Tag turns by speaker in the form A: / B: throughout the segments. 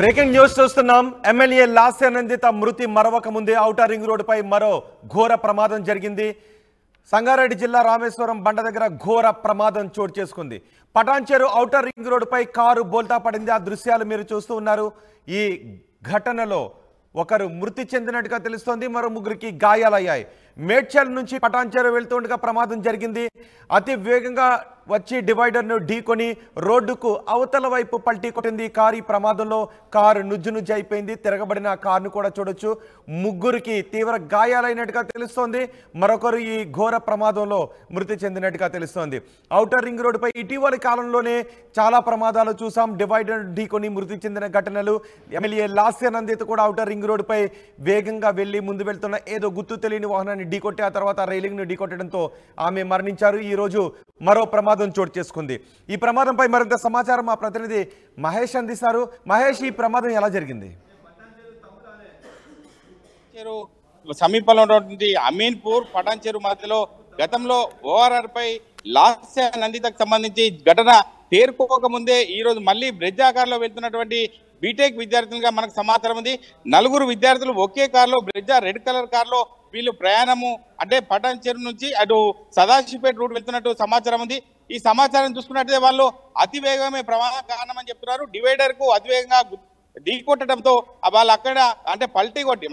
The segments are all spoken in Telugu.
A: బ్రేకింగ్ న్యూస్ చూస్తున్నాం. ఎమ్మెల్యే లాస్య నందిత మృతి మరవక ముందే ఔటర్ రింగ్ రోడ్డుపై మరో ఘోర ప్రమాదం జరిగింది. సంగారెడ్డి జిల్లా రామేశ్వరం బండ దగ్గర ఘోర ప్రమాదం చోటు చేసుకుంది. పటాన్చెరు ఔటర్ రింగ్ రోడ్డుపై కారు బోల్తా పడింది. ఆ దృశ్యాలు మీరు చూస్తూ ఉన్నారు. ఈ ఘటనలో ఒకరు మృతి చెందినట్టుగా తెలుస్తోంది. మరో ముగ్గురికి గాయాలయ్యాయి. మేడ్చల్ నుంచి పటాన్చెరు వెళ్తుండగా ప్రమాదం జరిగింది. అతి వేగంగా వచ్చి డివైడర్ను ఢీకొని రోడ్డుకు అవతల వైపు పల్టీ కొట్టింది కారు. ఈ ప్రమాదంలో కారు నుజ్జు అయిపోయింది. తిరగబడిన కారును కూడా చూడొచ్చు. ముగ్గురికి తీవ్ర గాయాలైనట్టుగా తెలుస్తోంది. మరొకరు ఈ ఘోర ప్రమాదంలో మృతి చెందినట్టుగా తెలుస్తోంది. ఔటర్ రింగ్ రోడ్డుపై ఇటీవలి కాలంలోనే చాలా ప్రమాదాలు చూసాం. డివైడర్ ఢీకొని మృతి చెందిన ఘటనలు. ఎమ్మెల్యే లాస్య నందిత కూడా ఔటర్ రింగ్ రోడ్డుపై వేగంగా వెళ్లి ముందు వెళ్తున్న ఏదో గుర్తు తెలియని వాహనాన్ని ఢీకొట్టి ఆ తర్వాత రైలింగ్ను ఢీకొట్టడంతో ఆమె మరణించారు. ఈ రోజు మరో ప్రమాదం చోటు చేసుకుంది. ఈ ప్రమాదంపై మరింత సమాచారం మా ప్రతినిధి మహేష్ అందిస్తారు. మహేష్, ఈ ప్రమాదం ఎలా జరిగింది?
B: సమీపంలో ఉన్నటువంటి అమీన్పూర్ పటాన్చెరు మధ్యలో గతంలో ఓఆర్ఆర్ పై లాస్య నందితకు సంబంధించి ఘటన తేరుకోక ముందే ఈ రోజు మళ్ళీ బ్రిడ్జ్ ఆకారంలో వెళ్తున్నటువంటి బీటెక్ విద్యార్థులుగా మనకు సమాచారం ఉంది. నలుగురు విద్యార్థులు ఒకే కారులో బ్రిడ్జ్ రెడ్ కలర్ కారులో వీళ్ళు ప్రయాణము అంటే పటాన్చెరు నుంచి అటు సదాశివపేట రూట్ వెళ్తున్నట్టు సమాచారం ఉంది. ఈ సమాచారం చూసుకున్నట్లయితే వాళ్ళు అతివేగమే ప్రమాదం కారణమని చెప్తున్నారు. డివైడర్ కు అతివేగంగా ఢీకొట్టడంతో వాళ్ళు అక్కడ అంటే పల్టీ కొట్టి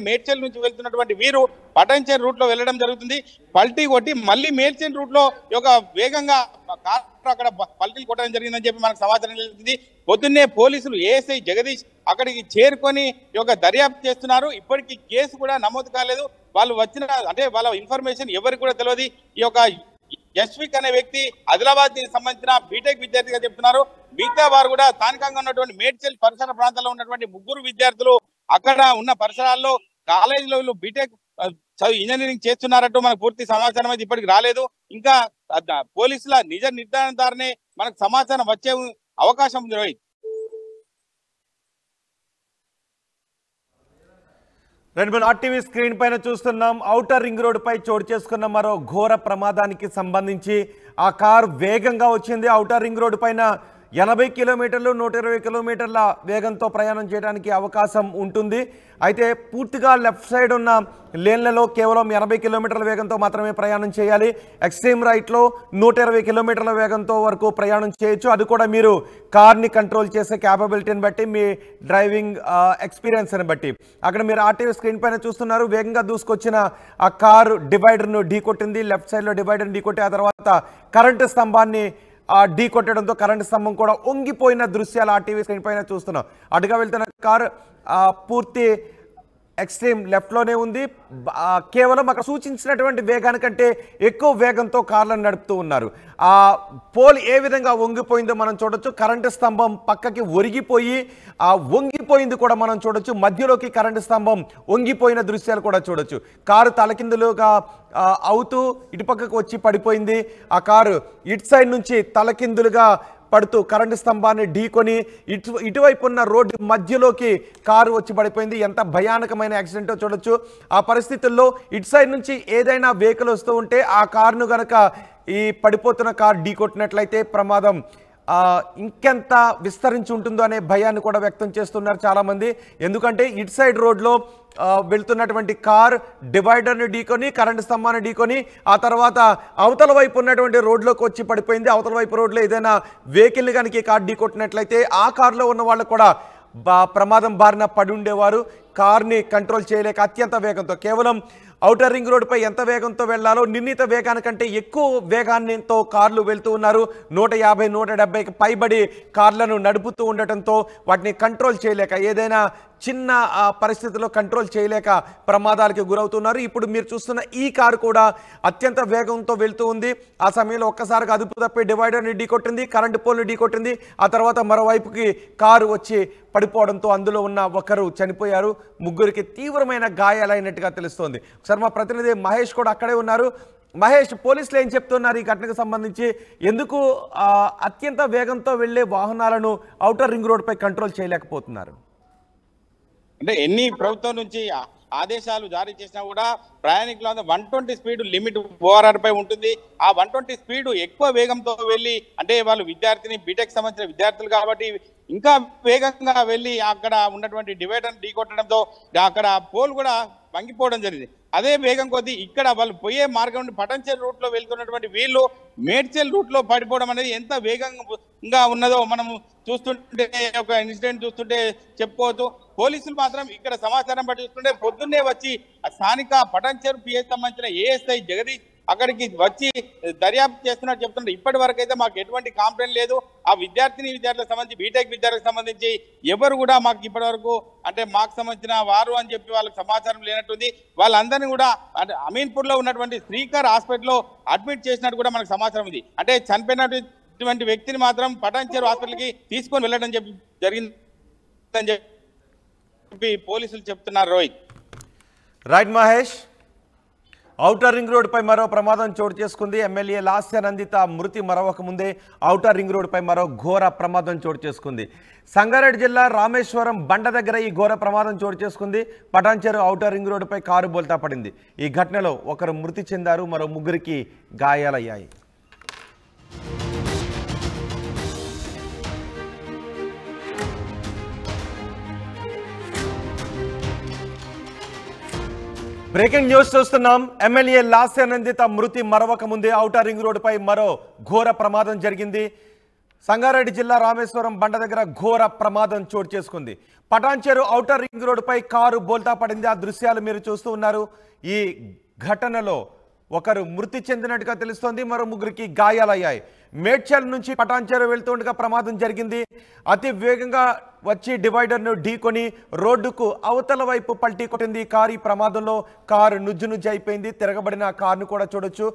B: మేడ్చల్ నుంచి వెళ్తున్నటువంటి వీరు పటాన్చెరు రూట్ లో వెళ్ళడం జరుగుతుంది. పల్టీ కొట్టి మళ్ళీ మేడ్చల్ రూట్ లో ఒక వేగంగా కారు అక్కడ పల్టీలు కొట్టడం జరిగిందని చెప్పి మనకు సమాచారం తెలిసింది. పొద్దున్నే పోలీసులు ఏఎస్ఐ జగదీష్ అక్కడికి చేరుకొని ఒక దర్యాప్తు చేస్తున్నారు. ఇప్పటికీ కేసు కూడా నమోదు కాలేదు. వాళ్ళు వచ్చిన అంటే వాళ్ళ ఇన్ఫర్మేషన్ ఎవరికి కూడా తెలియదు. ఈ యొక్క యశ్విక్ అనే వ్యక్తి ఆదిలాబాద్ కి సంబంధించిన బీటెక్ విద్యార్థిగా చెప్తున్నారు. మిగతా వారు కూడా స్థానికంగా ఉన్నటువంటి మేడ్చల్ పరిసర ప్రాంతాల్లో ఉన్నటువంటి ముగ్గురు విద్యార్థులు అక్కడ ఉన్న పరిసరాల్లో కాలేజీలో బీటెక్ ఇంజనీరింగ్ చేస్తున్నారంటూ మనకు పూర్తి సమాచారం అయితే ఇప్పటికి రాలేదు. ఇంకా పోలీసుల నిజ నిర్ధారణ ద్వారానే మనకు సమాచారం వచ్చే అవకాశం ఉంది. రోహిత్,
A: ఆర్టీవీ స్క్రీన్ పైన చూస్తున్నాం. ఔటర్ రింగ్ రోడ్డుపై చోటు చేసుకున్న మరో ఘోర ప్రమాదానికి సంబంధించి ఆ కారు వేగంగా వచ్చింది. ఔటర్ రింగ్ రోడ్డు పైన 80 కిలోమీటర్లు 120 కిలోమీటర్ల వేగంతో ప్రయాణం చేయడానికి అవకాశం ఉంటుంది. అయితే పూర్తిగా లెఫ్ట్ సైడ్ ఉన్న లేన్లలో కేవలం 80 కిలోమీటర్ల వేగంతో మాత్రమే ప్రయాణం చేయాలి. ఎక్స్ట్రీమ్ రైట్లో 120 కిలోమీటర్ల వేగంతో వరకు ప్రయాణం చేయొచ్చు. అది కూడా మీరు కార్ని కంట్రోల్ చేసే క్యాపబిలిటీని బట్టి, మీ డ్రైవింగ్ ఎక్స్పీరియన్స్ని బట్టి. అక్కడ మీరు ఆర్టీవీ స్క్రీన్ పైన చూస్తున్నారు. వేగంగా దూసుకొచ్చిన ఆ కారు డివైడర్ను ఢీకొట్టింది. లెఫ్ట్ సైడ్లో డివైడర్ని ఢీకొట్టి ఆ తర్వాత కరెంటు స్తంభాన్ని ఢీ కొట్టడంతో కరెంటు స్తంభం కూడా వంగిపోయిన దృశ్యాలు ఆర్టీవీ స్క్రీన్ పైన చూస్తున్నాం. అటుగా వెళ్తున్న కారు పూర్తి ఎక్స్ట్రీమ్ లెఫ్ట్లోనే ఉంది. కేవలం అక్కడ సూచించినటువంటి వేగానికంటే ఎక్కువ వేగంతో కార్లను నడుపుతూ ఉన్నారు. ఆ పోల్ ఏ విధంగా వంగిపోయిందో మనం చూడొచ్చు. కరెంటు స్తంభం పక్కకి ఒరిగిపోయి ఆ వంగిపోయింది కూడా మనం చూడొచ్చు. మధ్యలోకి కరెంటు స్తంభం వంగిపోయిన దృశ్యాలు కూడా చూడొచ్చు. కారు తలకిందులుగా అవుతూ ఇటుపక్కకు వచ్చి పడిపోయింది. ఆ కారు ఇటు సైడ్ నుంచి తలకిందులుగా పడుతూ కరెంటు స్తంభాన్ని ఢీకొని ఇటువైపు ఉన్న రోడ్డు మధ్యలోకి కారు వచ్చి పడిపోయింది. ఎంత భయానకమైన యాక్సిడెంటో చూడొచ్చు. ఆ పరిస్థితుల్లో ఇటు సైడ్ నుంచి ఏదైనా వెహికల్ వస్తూ ఉంటే ఆ కారును గనక ఈ పడిపోతున్న కారు ఢీకొట్టినట్లయితే ప్రమాదం ఇంకెంత విస్తరించి ఉంటుందో అనే భయాన్ని కూడా వ్యక్తం చేస్తున్నారు చాలామంది. ఎందుకంటే ఇటు సైడ్ రోడ్లో వెళ్తున్నటువంటి కార్ డివైడర్ని ఢీకొని కరెంటు స్తంభాన్ని ఢీకొని ఆ తర్వాత అవతల వైపు ఉన్నటువంటి రోడ్లోకి వచ్చి పడిపోయింది. అవతల వైపు రోడ్లో ఏదైనా వెహికల్ని కనుక కార్ ఢీకొట్టినట్లయితే ఆ కారులో ఉన్న వాళ్ళు కూడా ప్రమాదం బారిన పడి ఉండేవారు. కార్ని కంట్రోల్ చేయలేక అత్యంత వేగంతో కేవలం ఔటర్ రింగ్ రోడ్డుపై ఎంత వేగంతో వెళ్లాలో నిర్ణీత వేగానికంటే ఎక్కువ వేగాన్నితో కార్లు వెళ్తూ ఉన్నారు. 150, 170కి పైబడి కార్లను నడుపుతూ ఉండటంతో వాటిని కంట్రోల్ చేయలేక ఏదైనా చిన్న పరిస్థితుల్లో కంట్రోల్ చేయలేక ప్రమాదాలకి గురవుతున్నారు. ఇప్పుడు మీరు చూస్తున్న ఈ కారు కూడా అత్యంత వేగంతో వెళ్తూ ఉంది. ఆ సమయంలో ఒక్కసారిగా అదుపు తప్పి డివైడర్ని ఢీకొట్టింది, కరెంటు పోల్ని ఢీకొట్టింది. ఆ తర్వాత మరోవైపుకి కారు వచ్చి పడిపోవడంతో అందులో ఉన్న ఒకరు చనిపోయారు. ముగ్గురికి తీవ్రమైన గాయాలైనట్టుగా తెలుస్తోంది. ఒకసారి మా ప్రతినిధి మహేష్ కూడా అక్కడే ఉన్నారు. మహేష్, పోలీసులు ఏం చెప్తున్నారు ఈ ఘటనకు సంబంధించి? ఎందుకు అత్యంత వేగంతో వెళ్లే వాహనాలను ఔటర్ రింగ్ రోడ్డుపై కంట్రోల్ చేయలేకపోతున్నారు?
B: అంటే ఎన్ని ప్రభుత్వం నుంచి ఆదేశాలు జారీ చేసినా కూడా ప్రయాణికుల 120 స్పీడ్ లిమిట్ ఓఆర్ఆర్ పై ఉంటుంది. ఆ 120 స్పీడ్ ఎక్కువ వేగంతో వెళ్ళి, అంటే వాళ్ళు విద్యార్థిని బీటెక్ సంబంధించిన విద్యార్థులు కాబట్టి ఇంకా వేగంగా వెళ్ళి అక్కడ ఉన్నటువంటి డివైడర్ ఢీకొట్టడంతో అక్కడ పోల్ కూడా వంగిపోవడం జరిగింది. అదే వేగం కొద్దీ ఇక్కడ వాళ్ళు పోయే మార్గం నుండి పటంచెరు రూట్ లో వెళ్తున్నటువంటి వీళ్ళు మేడ్చల్ రూట్ లో పడిపోవడం అనేది ఎంత వేగంగా ఉన్నదో మనం చూస్తుంటే, ఒక ఇన్సిడెంట్ చూస్తుంటే చెప్పుకోవచ్చు. పోలీసులు మాత్రం ఇక్కడ సమాచారం బట్టి చూస్తుంటే పొద్దున్నే వచ్చి స్థానిక పటంచెరు పిఎస్ సంబంధించిన ఏఎస్ఐ జగదీష్ అక్కడికి వచ్చి దర్యాప్తు చేస్తున్నట్టు చెప్తుంటే ఇప్పటి వరకు అయితే మాకు ఎటువంటి కంప్లైంట్ లేదు. ఆ విద్యార్థులకు సంబంధించి బీటెక్ విద్యార్థులకు సంబంధించి ఎవరు కూడా మాకు ఇప్పటి వరకు అంటే మాకు సంబంధించిన వారు అని చెప్పి వాళ్ళకి సమాచారం లేనట్టుంది. వాళ్ళందరినీ కూడా అంటే అమీన్పూర్ లో ఉన్నటువంటి శ్రీకర్ హాస్పిటల్లో అడ్మిట్ చేసినట్టు కూడా మనకు సమాచారం ఉంది. అంటే చనిపోయినటువంటి వ్యక్తిని మాత్రం పటాన్చెరు హాస్పిటల్కి తీసుకొని వెళ్ళడం జరిగిందని చెప్పి పోలీసులు చెప్తున్నారు. Rohit.
A: Right Mahesh. Outer ring రోడ్డుపై మరో ప్రమాదం చోటు చేసుకుంది. ఎమ్మెల్యే లాస్య నందిత మృతి మరొక ముందే ఔటర్ రింగ్ రోడ్డుపై మరో ఘోర ప్రమాదం చోటు చేసుకుంది. సంగారెడ్డి జిల్లా రామేశ్వరం బండ దగ్గర ఈ ఘోర ప్రమాదం చోటు చేసుకుంది. పటాన్చెరు ఔటర్ రింగ్ రోడ్డుపై కారు బోల్తా పడింది. ఈ ఘటనలో ఒకరు మృతి చెందారు, మరో ముగ్గురికి గాయాలయ్యాయి. బ్రేకింగ్ న్యూస్ చూస్తున్నాం. ఎమ్మెల్యే లాస్య నందిత మృతి మరొక ముందే ఔటర్ రింగ్ రోడ్డుపై మరో ఘోర ప్రమాదం జరిగింది. సంగారెడ్డి జిల్లా రామేశ్వరం బండ దగ్గర ఘోర ప్రమాదం చోటు చేసుకుంది. పటాన్చెరు ఔటర్ రింగ్ రోడ్డుపై కారు బోల్తా పడింది. ఆ దృశ్యాలు మీరు చూస్తూ ఉన్నారు. ఈ ఘటనలో ఒకరు మృతి చెందినట్టుగా తెలుస్తోంది, మరో ముగ్గురికి గాయాలయ్యాయి. మేడ్చల్ నుంచి పటాన్చెరు వెళ్తుండగా ప్రమాదం జరిగింది. అతి వేగంగా వచ్చి డివైడర్ను ఢీకొని రోడ్డుకు అవతల వైపు పల్టీ కొట్టింది కారు. ఈ ప్రమాదంలో కారు నుజ్జు అయిపోయింది. తిరగబడిన కారును కూడా చూడొచ్చు.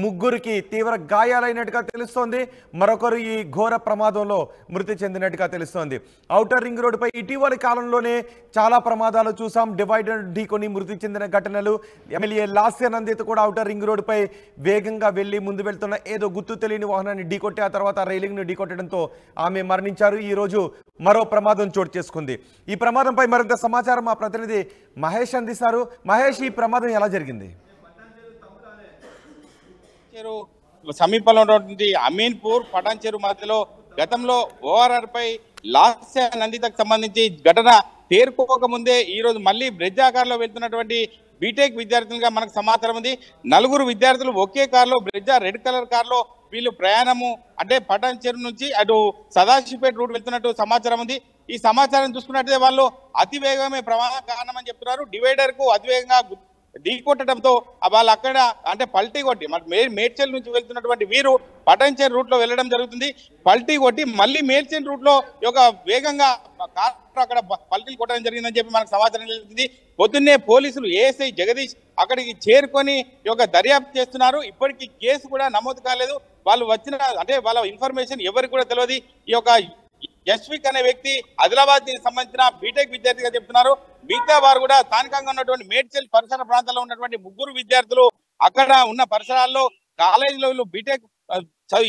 A: ముగ్గురికి తీవ్ర గాయాలైనట్టుగా తెలుస్తోంది. మరొకరు ఈ ఘోర ప్రమాదంలో మృతి చెందినట్టుగా తెలుస్తోంది. ఔటర్ రింగ్ రోడ్డుపై ఇటీవలి కాలంలోనే చాలా ప్రమాదాలు చూసాం. డివైడర్ ఢీకొని మృతి చెందిన ఘటనలు. ఎమ్మెల్యే లాస్య నందిత కూడా ఔటర్ రింగ్ రోడ్డుపై వేగంగా వెళ్లి ముందు వెళ్తున్న ఏదో గుర్తు తెలియని వాహనాన్ని ఢీకొట్టి ఆ తర్వాత రైలింగ్ను ఢీకొట్టడంతో ఆమె మరణించారు. ఈ రోజు మరో ప్రమాదం చోటు చేసుకుంది. ఈ ప్రమాదంపై మరింత సమాచారం మా ప్రతినిధి మహేష్ అందిస్తారు. మహేష్, ఈ ప్రమాదం ఎలా జరిగింది?
B: సమీపంలో ఉన్నటువంటి అమీన్పూర్ పటాన్చెరు మధ్యలో గతంలో ఓఆర్ఆర్ పై లాస్య నందితకు సంబంధించి ఘటన తేరుకోక ముందే ఈ రోజు మళ్ళీ బ్రిడ్జ్ ఆకారంలో వెళ్తున్నటువంటి బీటెక్ విద్యార్థులుగా మనకు సమాచారం ఉంది. 4 విద్యార్థులు ఒకే కారులో బ్రిడ్జ్ రెడ్ కలర్ కారులో వీళ్ళు ప్రయాణము అంటే పటాన్చెరు నుంచి అటు సదాశివపేట రూట్ వెళ్తున్నట్టు సమాచారం ఉంది. ఈ సమాచారం చూసుకున్నట్లయితే వాళ్ళు అతి వేగమే ప్రమాదం కారణమని చెప్తున్నారు. డివైడర్ కు అతివేగంగా ఢీకొట్టడంతో వాళ్ళు అక్కడ అంటే పల్టీ కొట్టి మేడ్చల్ నుంచి వెళ్తున్నటువంటి వీరు పటాన్చెరు రూట్ లో వెళ్ళడం జరుగుతుంది. పల్టీ కొట్టి మళ్ళీ మేడ్చల్ రూట్ లో వేగంగా కారు అక్కడ పల్టీలు కొట్టడం జరిగిందని చెప్పి మనకు సమాచారం తెలిసింది. పొద్దున్నే పోలీసులు ఏఎస్ఐ జగదీష్ అక్కడికి చేరుకొని దర్యాప్తు చేస్తున్నారు. ఇప్పటికీ కేసు కూడా నమోదు కాలేదు. వాళ్ళు వచ్చిన అంటే వాళ్ళ ఇన్ఫర్మేషన్ ఎవరికి కూడా తెలియదు. ఈ యశ్విక్ అనే వ్యక్తి ఆదిలాబాద్ కి సంబంధించిన బీటెక్ విద్యార్థిగా చెప్తున్నారు. మిగతా వారు కూడా స్థానికంగా ఉన్నటువంటి మేడ్చల్ పరిసర ప్రాంతాల్లో ఉన్నటువంటి 3 విద్యార్థులు అక్కడ ఉన్న పరిసరాల్లో కాలేజీలో వీళ్ళు బీటెక్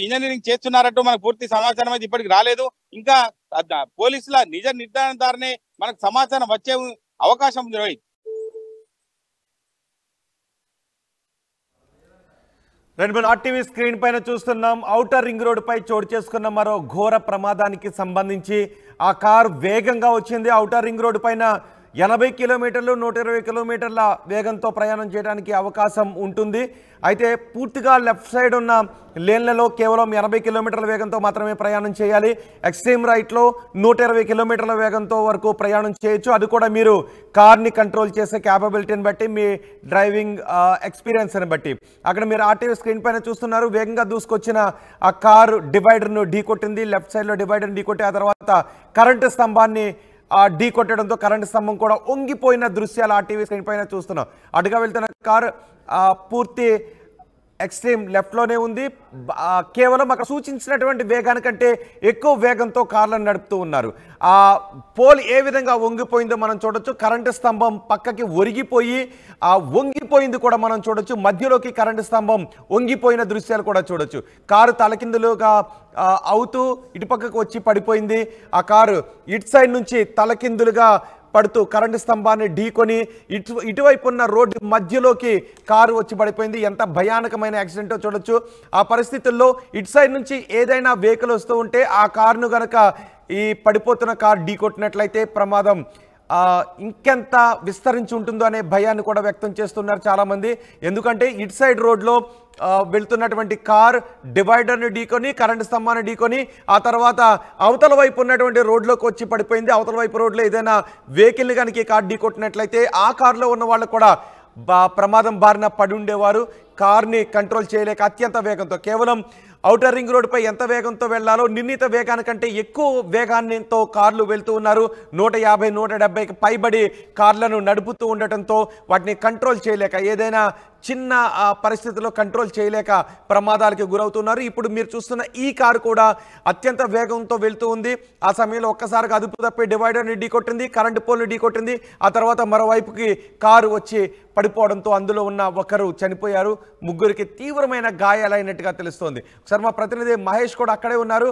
B: ఇంజనీరింగ్ చేస్తున్నారంటూ మనకు పూర్తి సమాచారం అయితే ఇప్పటికి రాలేదు. ఇంకా పోలీసుల నిజ నిర్ధారణ ద్వారానే మనకు సమాచారం వచ్చే అవకాశం ఉంది. రోహిత్.
A: ఆర్టీవీ స్క్రీన్ పైన చూస్తున్నాం. ఔటర్ రింగ్ రోడ్డుపై చోటు చేసుకున్న మరో ఘోర ప్రమాదానికి సంబంధించి ఆ కారు వేగంగా వచ్చింది. ఔటర్ రింగ్ రోడ్డు పైన 80 కిలోమీటర్లు 120 కిలోమీటర్ల వేగంతో ప్రయాణం చేయడానికి అవకాశం ఉంటుంది. అయితే పూర్తిగా లెఫ్ట్ సైడ్ ఉన్న లేన్లలో కేవలం 80 కిలోమీటర్ల వేగంతో మాత్రమే ప్రయాణం చేయాలి. ఎక్స్ట్రీమ్ రైట్లో 120 కిలోమీటర్ల వేగంతో వరకు ప్రయాణం చేయొచ్చు. అది కూడా మీరు కార్ని కంట్రోల్ చేసే క్యాపబిలిటీని బట్టి, మీ డ్రైవింగ్ ఎక్స్పీరియన్స్ని బట్టి. అక్కడ మీరు ఆర్టీవీ స్క్రీన్ పైన చూస్తున్నారు. వేగంగా దూసుకొచ్చిన ఆ కారు డివైడర్ను ఢీకొట్టింది. లెఫ్ట్ సైడ్లో డివైడర్ని ఢీకొట్టి ఆ తర్వాత కరెంటు స్తంభాన్ని ఢీ కొట్టడంతో కరెంటు స్తంభం కూడా ఒంగిపోయిన దృశ్యాలు ఆర్టీవీ స్క్రీన్ పైన చూస్తున్నాం. అటుగా వెళ్తున్న కారు పూర్తి ఎక్స్ట్రీమ్ లెఫ్ట్లోనే ఉంది. కేవలం అక్కడ సూచించినటువంటి వేగానికంటే ఎక్కువ వేగంతో కార్లను నడుపుతూ ఉన్నారు. ఆ పోల్ ఏ విధంగా వంగిపోయిందో మనం చూడొచ్చు. కరెంటు స్తంభం పక్కకి ఒరిగిపోయి ఆ వంగిపోయింది కూడా మనం చూడొచ్చు. మధ్యలోకి కరెంటు స్తంభం వంగిపోయిన దృశ్యాలు కూడా చూడొచ్చు. కారు తలకిందులుగా అవుతూ ఇటుపక్కకు వచ్చి పడిపోయింది. ఆ కారు ఇటు సైడ్ నుంచి తలకిందులుగా పడుతూ కరెంటు స్తంభాన్ని ఢీకొని ఇటువైపు ఉన్న రోడ్డు మధ్యలోకి కారు వచ్చి పడిపోయింది. ఎంత భయానకమైన యాక్సిడెంటో చూడొచ్చు. ఆ పరిస్థితుల్లో ఇటు సైడ్ నుంచి ఏదైనా వెహికల్ వస్తూ ఉంటే ఆ కారును గనక ఈ పడిపోతున్న కారు ఢీకొట్టినట్లయితే ప్రమాదం ఇంకెంత విస్తరించి ఉంటుందో అనే భయాన్ని కూడా వ్యక్తం చేస్తున్నారు చాలామంది. ఎందుకంటే ఇటు సైడ్ రోడ్లో వెళ్తున్నటువంటి కార్ డివైడర్ని ఢీకొని కరెంటు స్తంభాన్ని ఢీకొని ఆ తర్వాత అవతల వైపు ఉన్నటువంటి రోడ్లోకి వచ్చి పడిపోయింది. అవతల వైపు రోడ్లో ఏదైనా వెహికల్ని కనుక ఈ కార్ ఢీకొట్టినట్లయితే ఆ కారులో ఉన్న వాళ్ళు కూడా ప్రమాదం బారిన పడి ఉండేవారు. కార్ని కంట్రోల్ చేయలేక అత్యంత వేగంతో కేవలం ఔటర్ రింగ్ రోడ్డుపై ఎంత వేగంతో వెళ్లాలో నిర్ణీత వేగానికంటే ఎక్కువ వేగాన్నితో కార్లు వెళ్తూ ఉన్నారు. 150, 170కి పైబడి కార్లను నడుపుతూ ఉండటంతో వాటిని కంట్రోల్ చేయలేక ఏదైనా చిన్న పరిస్థితుల్లో కంట్రోల్ చేయలేక ప్రమాదాలకు గురవుతున్నారు. ఇప్పుడు మీరు చూస్తున్న ఈ కారు కూడా అత్యంత వేగంతో వెళ్తూ ఉంది. ఆ సమయంలో ఒక్కసారిగా అదుపు తప్పి డివైడర్ని ఢీకొట్టింది, కరెంటు పోల్ని ఢీకొట్టింది. ఆ తర్వాత మరోవైపుకి కారు వచ్చి పడిపోవడంతో అందులో ఉన్న ఒకరు చనిపోయారు, ముగ్గురికి తీవ్రమైన గాయాలైనట్టుగా తెలుస్తోంది. ఒకసారి మా ప్రతినిధి మహేష్ కూడా అక్కడే ఉన్నారు.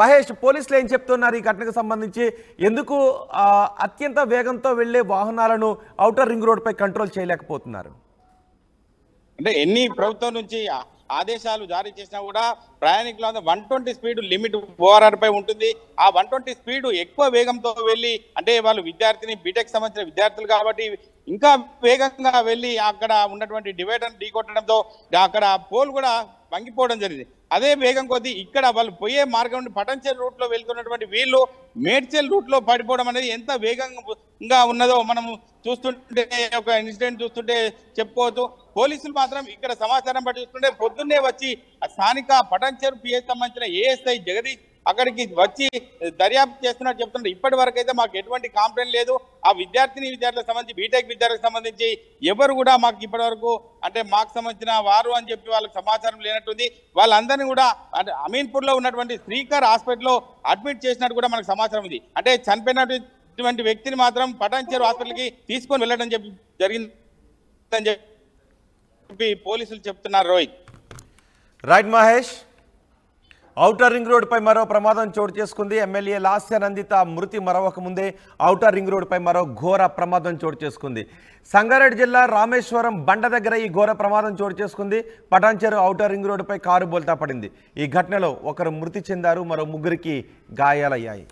A: మహేష్, పోలీసులు ఏం చెప్తున్నారు ఈ ఘటనకు సంబంధించి? ఎందుకు అత్యంత వేగంతో వెళ్లే వాహనాలను ఔటర్ రింగ్ రోడ్డుపై కంట్రోల్ చేయలేకపోతున్నారు?
B: అంటే ఎన్ని ప్రభుత్వం నుంచి ఆదేశాలు జారీ చేసినా కూడా ప్రయాణికుల 120 స్పీడ్ లిమిట్ ఓఆర్ఆర్ పై ఉంటుంది. ఆ 120 స్పీడ్ ఎక్కువ వేగంతో వెళ్ళి, అంటే వాళ్ళు విద్యార్థిని బీటెక్ సంబంధించిన విద్యార్థులు కాబట్టి ఇంకా వేగంగా వెళ్ళి అక్కడ ఉన్నటువంటి డివైడర్ ఢీకొట్టడంతో అక్కడ పోల్ కూడా వంగిపోవడం జరిగింది. అదే వేగం కొద్దీ ఇక్కడ వాళ్ళు పోయే మార్గం నుండి పటంచెరు రూట్ లో వెళ్తున్నటువంటి వీళ్ళు మేడ్చల్ రూట్ లో పడిపోవడం అనేది ఎంత వేగంగా ఉన్నదో మనం చూస్తుంటే, ఒక ఇన్సిడెంట్ చూస్తుంటే చెప్పుకోవచ్చు. పోలీసులు మాత్రం ఇక్కడ సమాచారం బట్టి చూస్తుంటే పొద్దున్నే వచ్చి స్థానిక పటంచెరు పిఎస్ సంబంధించిన ఏఎస్ఐ జగదీష్ అక్కడికి వచ్చి దర్యాప్తు చేస్తున్నట్టు చెప్తుంటే ఇప్పటి వరకు అయితే మాకు ఎటువంటి కంప్లైంట్ లేదు. ఆ విద్యార్థులకు సంబంధించి బీటెక్ విద్యార్థులకు సంబంధించి ఎవరు కూడా మాకు ఇప్పటి వరకు అంటే మాకు సంబంధించిన వారు అని చెప్పి వాళ్ళకి సమాచారం లేనట్టుంది. వాళ్ళందరినీ కూడా అంటే అమీన్పూర్ లో ఉన్నటువంటి శ్రీకర్ హాస్పిటల్లో అడ్మిట్ చేసినట్టు కూడా మనకు సమాచారం ఉంది. అంటే చనిపోయినటువంటి వ్యక్తిని మాత్రం పటాన్చెరు హాస్పిటల్కి తీసుకొని వెళ్ళడం జరిగిందని చెప్పి పోలీసులు చెప్తున్నారు. Rohit.
A: Right Mahesh. Outer ring రోడ్డుపై మరో ప్రమాదం చోటు చేసుకుంది. ఎమ్మెల్యే లాస్య నందిత మృతి మరొక ముందే ఔటర్ రింగ్ రోడ్డుపై మరో ఘోర ప్రమాదం చోటు చేసుకుంది. సంగారెడ్డి జిల్లా రామేశ్వరం బండ దగ్గర ఈ ఘోర ప్రమాదం చోటు చేసుకుంది. పటాన్చెరు ఔటర్ రింగ్ రోడ్డుపై కారు బోల్తా పడింది. ఈ ఘటనలో ఒకరు మృతి చెందారు, మరో ముగ్గురికి గాయాలయ్యాయి.